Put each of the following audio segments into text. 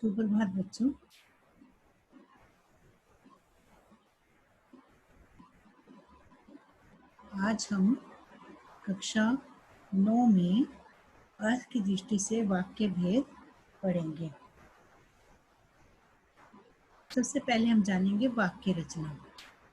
सुप्रभात बच्चों। आज हम कक्षा 9 में अर्थ की दृष्टि से वाक्य भेद पढ़ेंगे। सबसे पहले हम जानेंगे वाक्य रचना।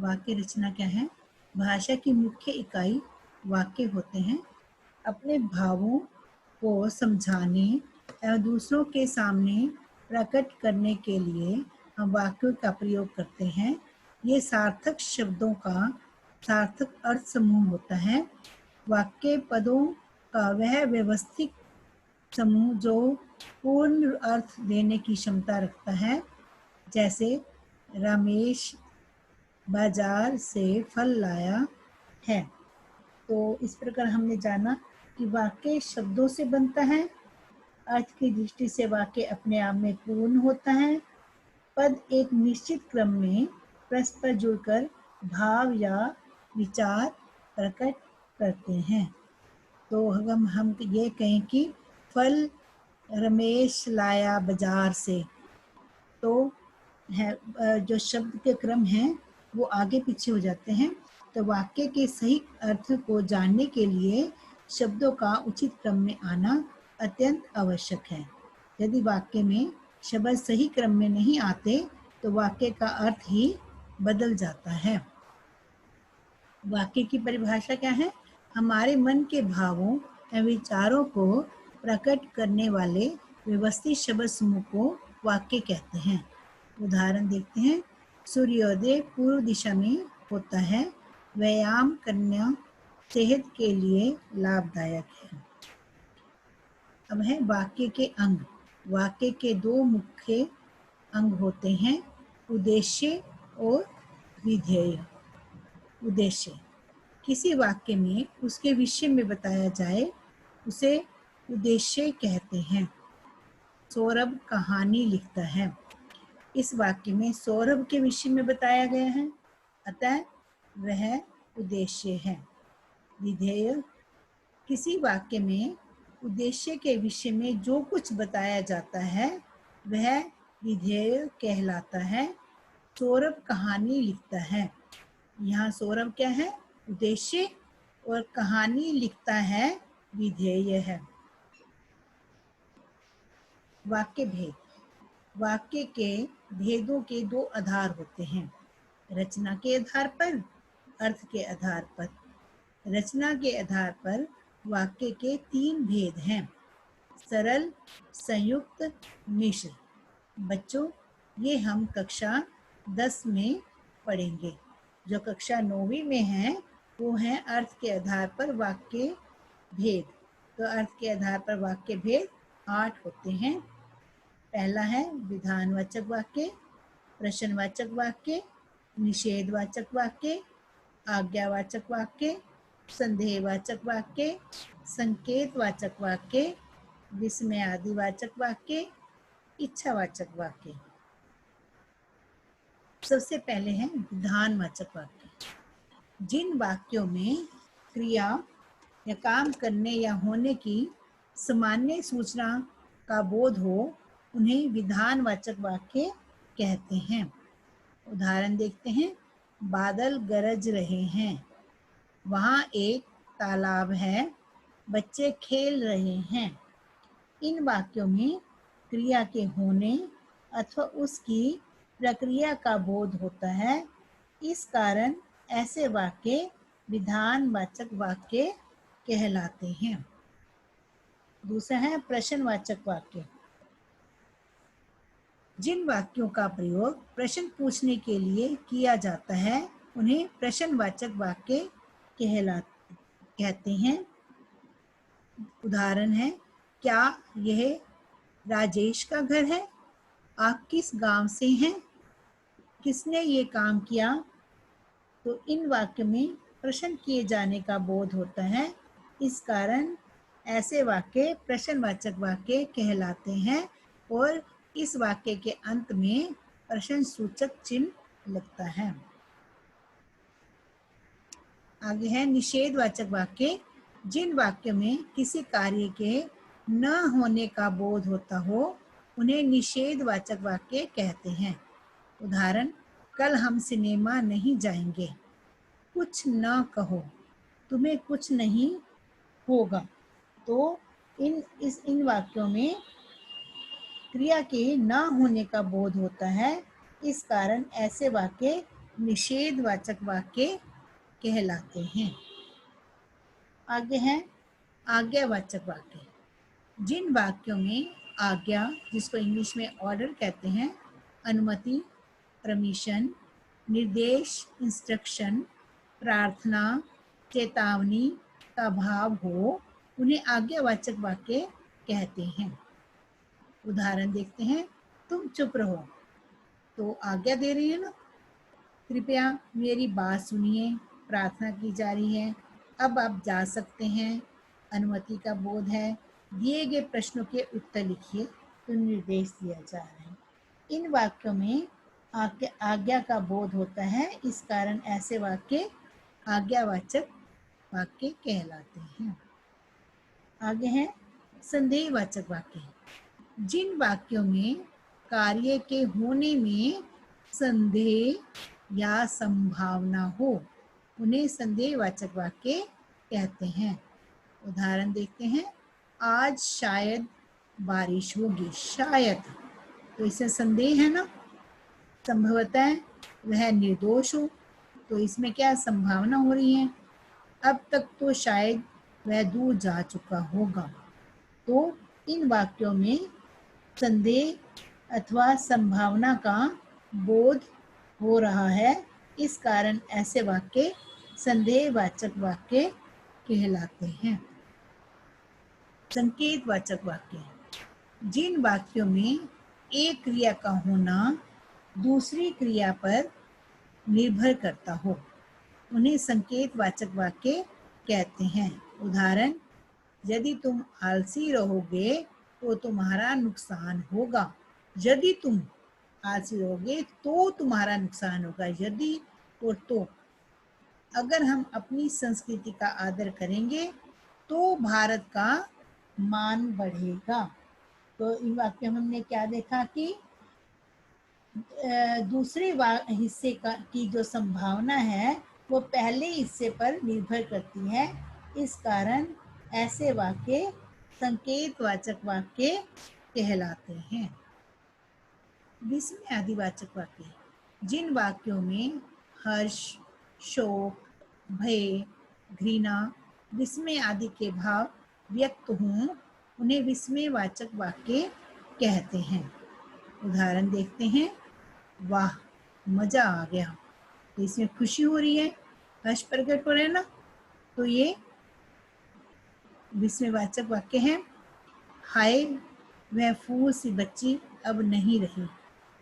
वाक्य रचना क्या है? भाषा की मुख्य इकाई वाक्य होते हैं। अपने भावों को समझाने एवं दूसरों के सामने प्रकट करने के लिए हम वाक्यों का प्रयोग करते हैं। ये सार्थक शब्दों का सार्थक अर्थ समूह होता है। वाक्य पदों का वह व्यवस्थित समूह जो पूर्ण अर्थ देने की क्षमता रखता है, जैसे रमेश बाजार से फल लाया है। तो इस प्रकार हमने जाना कि वाक्य शब्दों से बनता है। अर्थ की दृष्टि से वाक्य अपने आप में पूर्ण होता है। पद एक निश्चित क्रम में परस्पर जुड़कर भाव या विचार प्रकट करते हैं। तो हम ये कहें कि फल रमेश लाया बाजार से, तो है जो शब्द के क्रम हैं वो आगे पीछे हो जाते हैं। तो वाक्य के सही अर्थ को जानने के लिए शब्दों का उचित क्रम में आना अत्यंत आवश्यक है। यदि वाक्य में शब्द सही क्रम में नहीं आते तो वाक्य का अर्थ ही बदल जाता है। वाक्य की परिभाषा क्या है? हमारे मन के भावों एवं विचारों को प्रकट करने वाले व्यवस्थित शब्द समूह को वाक्य कहते हैं। उदाहरण देखते हैं। सूर्योदय पूर्व दिशा में होता है। व्यायाम करना सेहत के लिए लाभदायक है। अब है वाक्य के अंग। वाक्य के दो मुख्य अंग होते हैं, उद्देश्य और विधेय। उद्देश्य किसी वाक्य में उसके विषय में बताया जाए उसे उद्देश्य कहते हैं। सौरभ कहानी लिखता है। इस वाक्य में सौरभ के विषय में बताया गया है, अतः वह उद्देश्य है। विधेय किसी वाक्य में उद्देश्य के विषय में जो कुछ बताया जाता है वह विधेय कहलाता है। सौरभ कहानी लिखता है। यहाँ सौरभ क्या है? उद्देश्य, और कहानी लिखता है विधेय है। वाक्य भेद। वाक्य के भेदों के दो आधार होते हैं, रचना के आधार पर, अर्थ के आधार पर। रचना के आधार पर वाक्य के 3 भेद हैं, सरल, संयुक्त, मिश्र। बच्चों, ये हम कक्षा 10 में पढ़ेंगे। जो कक्षा 9वीं में है वो है अर्थ के आधार पर वाक्य भेद। तो अर्थ के आधार पर वाक्य भेद 8 होते हैं। पहला है विधानवाचक वाक्य, प्रश्नवाचक वाक्य, निषेधवाचक वाक्य, आज्ञावाचक वाक्य, संदेहवाचक वाक्य, संकेतवाचक वाक्य, विस्मयादिवाचक वाक्य, इच्छावाचक वाक्य। सबसे पहले है विधानवाचक वाक्य। जिन वाक्यों में क्रिया या काम करने या होने की सामान्य सूचना का बोध हो उन्हें विधानवाचक वाक्य कहते हैं। उदाहरण देखते हैं। बादल गरज रहे हैं। वहाँ एक तालाब है। बच्चे खेल रहे हैं। इन वाक्यों में क्रिया के होने अथवा उसकी प्रक्रिया का बोध होता है। इस कारण ऐसे वाक्य विधानवाचक वाक्य कहलाते हैं। दूसरा है प्रश्नवाचक वाक्य। जिन वाक्यों का प्रयोग प्रश्न पूछने के लिए किया जाता है उन्हें प्रश्नवाचक वाक्य कहते हैं। उदाहरण है, क्या यह राजेश का घर है? आप किस गांव से हैं? किसने ये काम किया? तो इन वाक्य में प्रश्न किए जाने का बोध होता है। इस कारण ऐसे वाक्य प्रश्नवाचक वाक्य कहलाते हैं और इस वाक्य के अंत में प्रश्न सूचक चिन्ह लगता है। आगे है निषेधवाचक वाक्य। जिन वाक्यों में किसी कार्य के न होने का बोध होता हो उन्हें निषेधवाचक वाक्य कहते हैं। उदाहरण, कल हम सिनेमा नहीं जाएंगे। कुछ न कहो, तुम्हें कुछ नहीं होगा। तो इन वाक्यों में क्रिया के न होने का बोध होता है, इस कारण ऐसे वाक्य निषेधवाचक वाक्य कहलाते हैं। आगे है आज्ञावाचक वाक्य। जिन वाक्यों में आज्ञा, जिसको इंग्लिश में ऑर्डर कहते हैं, अनुमति, परमिशन, निर्देश, इंस्ट्रक्शन, प्रार्थना, चेतावनी का भाव हो, उन्हें आज्ञावाचक वाक्य कहते हैं। उदाहरण देखते हैं, तुम चुप रहो, तो आज्ञा दे रही है ना, कृपया मेरी बात सुनिए, प्रार्थना की जा रही है, अब आप जा सकते हैं, अनुमति का बोध है, दिए गए प्रश्नों के उत्तर लिखिए, तो निर्देश दिया जा रहा है। इन वाक्यों में आज्ञा का बोध होता है, इस कारण ऐसे वाक्य आज्ञावाचक वाक्य कहलाते हैं। आगे है संदेहवाचक वाक्य। जिन वाक्यों में कार्य के होने में संदेह या संभावना हो, उन्हें संदेहवाचक वाक्य कहते हैं। उदाहरण देखते हैं, आज शायद बारिश होगी। शायद, तो इसमें संदेह है ना, संभवतः वह निर्दोष हो, तो इसमें क्या संभावना हो रही है, अब तक तो शायद वह दूर जा चुका होगा। तो इन वाक्यों में संदेह अथवा संभावना का बोध हो रहा है, इस कारण ऐसे वाक्य संदेहवाचक वाक्य कहलाते हैं। संकेतवाचक वाक्य। जिन वाक्यों में एक क्रिया का होना दूसरी क्रिया पर निर्भर करता हो, उन्हें संकेतवाचक वाक्य कहते हैं। उदाहरण, यदि तुम आलसी रहोगे तो तुम्हारा नुकसान होगा। यदि तुम आलसी रहोगे तो तुम्हारा नुकसान होगा। यदि और तो। अगर हम अपनी संस्कृति का आदर करेंगे तो भारत का मान बढ़ेगा। तो इन वाक्यों में हमने क्या देखा कि दूसरे हिस्से की जो संभावना है वो पहले हिस्से पर निर्भर करती है, इस कारण ऐसे वाक्य संकेतवाचक वाक्य कहलाते हैं। विस्मय आदिवाचक वाक्य। जिन वाक्यों में हर्ष, शोक, भय, घृणा, विस्मय आदि के भाव व्यक्त हों, उन्हें विस्मयवाचक वाक्य कहते हैं। उदाहरण देखते हैं, वाह मजा आ गया, तो इसमें खुशी हो रही है, हर्ष प्रकट हो रहा है ना, तो ये विस्मयवाचक वाक्य है। हाय वह फूल सी बच्ची अब नहीं रही,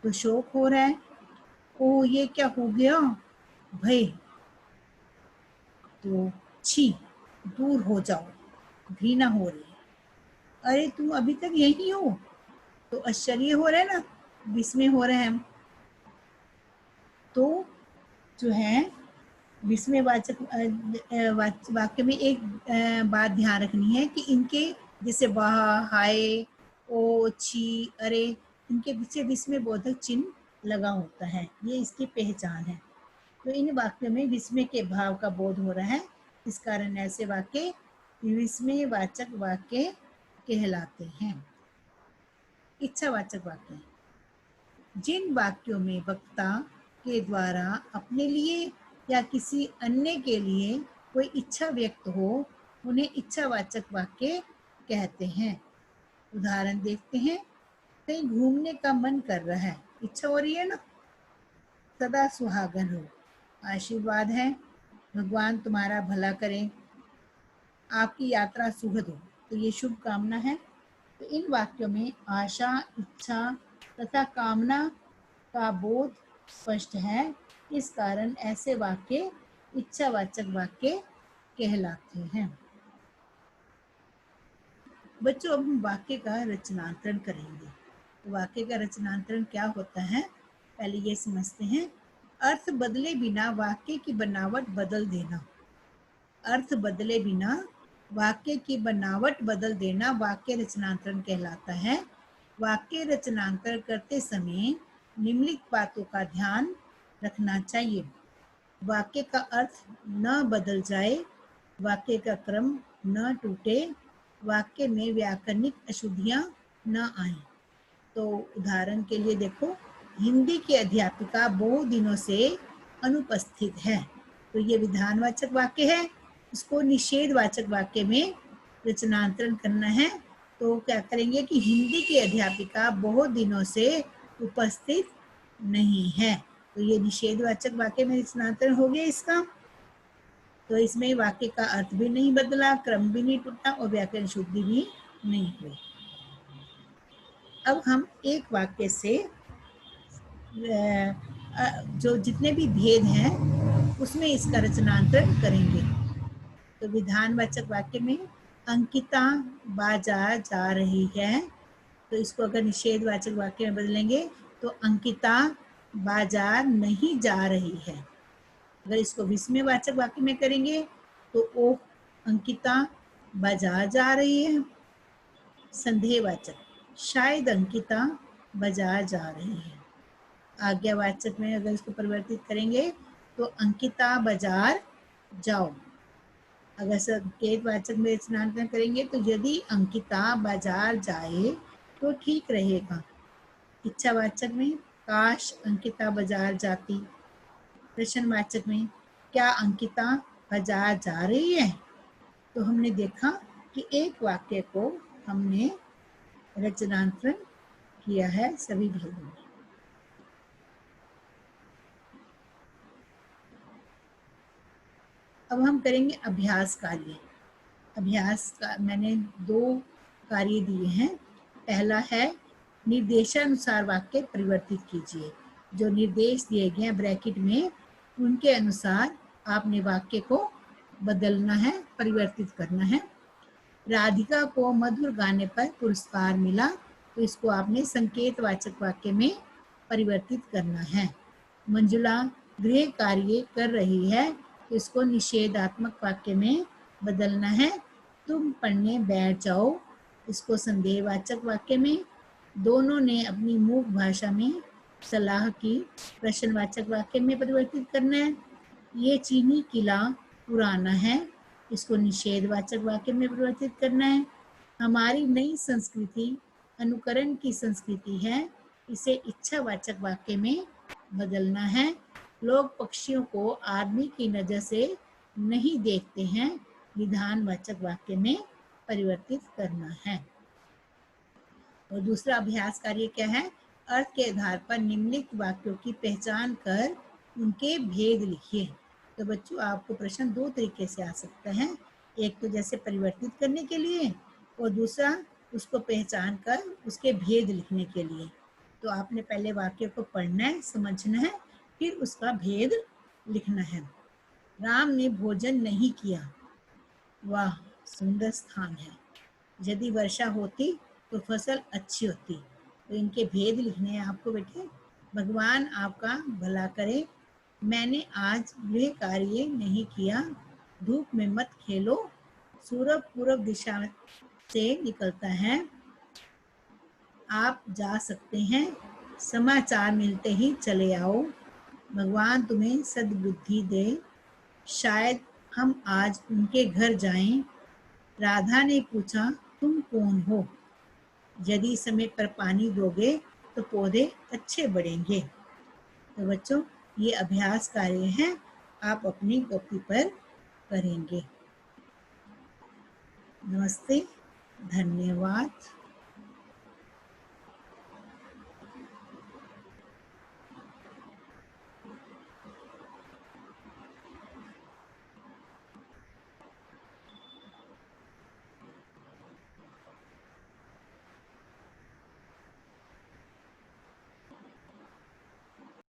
तो शोक हो रहा है, ओ ये क्या हो गया, भय, तो छी दूर हो जाओ, घृणा हो रही है, अरे तुम अभी तक यही हो, तो आश्चर्य हो रहा है ना, विस्मय हो रहा है। तो जो है विस्मयवाचक वाक्य में एक बात ध्यान रखनी है कि इनके जैसे वाह, हाय, ओ, छी, अरे, इनके पीछे विस्मय बोधक चिन्ह लगा होता है, ये इसकी पहचान है। तो इन वाक्यों में विस्मय के भाव का बोध हो रहा है, इस कारण ऐसे वाक्य विस्मयवाचक वाक्य कहलाते हैं। इच्छावाचक वाक्य। जिन वाक्यों में वक्ता के द्वारा अपने लिए या किसी अन्य के लिए कोई इच्छा व्यक्त हो, उन्हें इच्छावाचक वाक्य कहते हैं। उदाहरण देखते हैं, कहीं घूमने का मन कर रहा है, इच्छा हो रही है ना, सदा सुहागन हो, आशीर्वाद है, भगवान तुम्हारा भला करें, आपकी यात्रा सुखद हो, तो ये शुभ कामना है। तो इन वाक्यों में आशा, इच्छा तथा कामना का बोध स्पष्ट है, इस कारण ऐसे वाक्य इच्छावाचक वाक्य कहलाते हैं। बच्चों, अब हम वाक्य का रचनांतरण करेंगे। तो वाक्य का रचनांतरण क्या होता है, पहले ये समझते हैं। अर्थ बदले बिना वाक्य की बनावट बदल देना। अर्थ बदले बिना वाक्य की बनावट बदल देना वाक्य रचनांतरण कहलाता है। वाक्य रचनांतर करते समय निम्नलिखित बातों का ध्यान रखना चाहिए। वाक्य का अर्थ न बदल जाए, वाक्य का क्रम न टूटे, वाक्य में व्याकरणिक अशुद्धियां न आए। तो उदाहरण के लिए देखो, हिंदी की अध्यापिका बहुत दिनों से अनुपस्थित है। तो ये विधानवाचक वाक्य है, इसको निषेधवाचक वाक्य में रचनांतरण करना है। तो क्या करेंगे कि हिंदी की अध्यापिका बहुत दिनों से उपस्थित नहीं है। तो ये निषेधवाचक वाक्य में रचनांतरण हो गया इसका। तो इसमें वाक्य का अर्थ भी नहीं बदला, क्रम भी नहीं टूटा और व्याकरण शुद्धि भी नहीं हुई। अब हम एक वाक्य से जो जितने भी भेद हैं उसमें इसका रचनांतरण करेंगे। तो विधानवाचक वाक्य में अंकिता बाजार जा रही है, तो इसको अगर निषेधवाचक वाक्य में बदलेंगे तो अंकिता बाजार नहीं जा रही है। अगर इसको विस्मयवाचक वाक्य में करेंगे तो ओ अंकिता बाजार जा रही है। संदेहवाचक, शायद अंकिता बाजार जा रही है। आज्ञावाचक में अगर इसको परिवर्तित करेंगे तो अंकिता बाजार जाओ। अगर संकेतवाचक में रचनांतरण करेंगे तो यदि अंकिता बाजार जाए तो ठीक रहेगा। इच्छावाचक में काश अंकिता बाजार जाती। प्रश्नवाचक में क्या अंकिता बाजार जा रही है। तो हमने देखा कि एक वाक्य को हमने रचनांतरण किया है सभी भेदों में। अब हम करेंगे अभ्यास कार्य। अभ्यास का मैंने 2 कार्य दिए हैं। पहला है निर्देशानुसार वाक्य परिवर्तित कीजिए। जो निर्देश दिए गए हैं ब्रैकेट में, उनके अनुसार आपने वाक्य को बदलना है, परिवर्तित करना है। राधिका को मधुर गाने पर पुरस्कार मिला, तो इसको आपने संकेतवाचक वाक्य में परिवर्तित करना है। मंजुला गृह कार्य कर रही है, तो इसको निषेधात्मक वाक्य में बदलना है। तुम पढ़ने बैठ जाओ, इसको संदेहवाचक वाक्य में। दोनों ने अपनी मूक भाषा में सलाह की, प्रश्नवाचक वाक्य में परिवर्तित करना है। ये चीनी किला पुराना है, इसको निषेधवाचक वाक्य में परिवर्तित करना है। हमारी नई संस्कृति अनुकरण की संस्कृति है, इसे इच्छावाचक वाक्य में बदलना है। लोग पक्षियों को आदमी की नजर से नहीं देखते हैं, विधानवाचक वाक्य में परिवर्तित करना है। और दूसरा अभ्यास कार्य क्या है, अर्थ के आधार पर निम्नलिखित वाक्यों की पहचान कर उनके भेद लिखिए। तो बच्चों आपको प्रश्न 2 तरीके से आ सकता है। एक तो जैसे परिवर्तित करने के लिए और दूसरा उसको पहचान कर उसके भेद लिखने के लिए। तो आपने पहले वाक्य को पढ़ना है, समझना है, फिर उसका भेद लिखना है। राम ने भोजन नहीं किया। वाह, सुंदर स्थान है। यदि वर्षा होती तो फसल अच्छी होती। तो इनके भेद लिखने हैं आपको बेटे। भगवान आपका भला करे। मैंने आज गृह कार्य नहीं किया। धूप में मत खेलो। सूरज पूर्व दिशा से निकलता है, आप जा सकते हैं। समाचार मिलते ही चले आओ। भगवान तुम्हें सद्बुद्धि दे। शायद हम आज उनके घर जाएं। राधा ने पूछा तुम कौन हो। यदि समय पर पानी दोगे तो पौधे अच्छे बढ़ेंगे। तो बच्चों ये अभ्यास कार्य हैं, आप अपनी कॉपी पर करेंगे। नमस्ते, धन्यवाद।